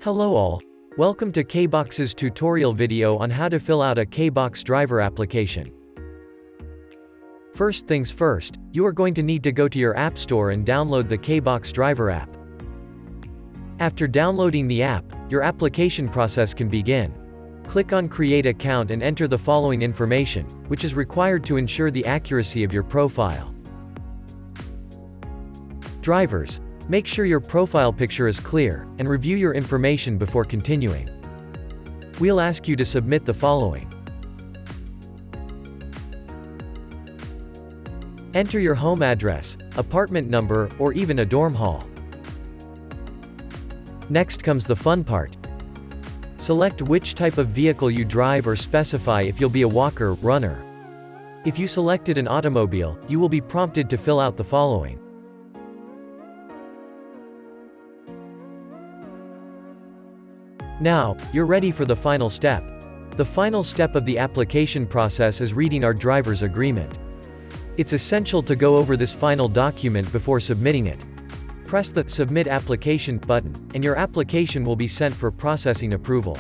Hello all. Welcome to Kaebox's tutorial video on how to fill out a Kaebox driver application. First things first, you are going to need to go to your App Store and download the Kaebox driver app. After downloading the app, your application process can begin. Click on Create Account and enter the following information, which is required to ensure the accuracy of your profile. Drivers. Make sure your profile picture is clear, and review your information before continuing. We'll ask you to submit the following. Enter your home address, apartment number, or even a dorm hall. Next comes the fun part. Select which type of vehicle you drive or specify if you'll be a walker, runner. If you selected an automobile, you will be prompted to fill out the following. Now, you're ready for the final step. The final step of the application process is reading our driver's agreement. It's essential to go over this final document before submitting it. Press the Submit Application button, and your application will be sent for processing approval.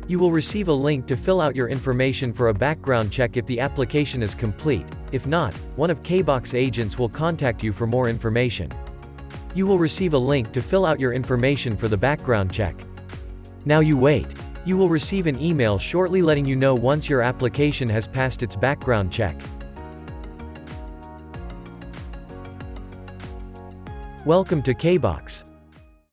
You will receive a link to fill out your information for a background check if the application is complete. If not, one of Kaebox agents will contact you for more information. You will receive a link to fill out your information for the background check. Now you wait. You will receive an email shortly letting you know once your application has passed its background check. Welcome to Kaebox.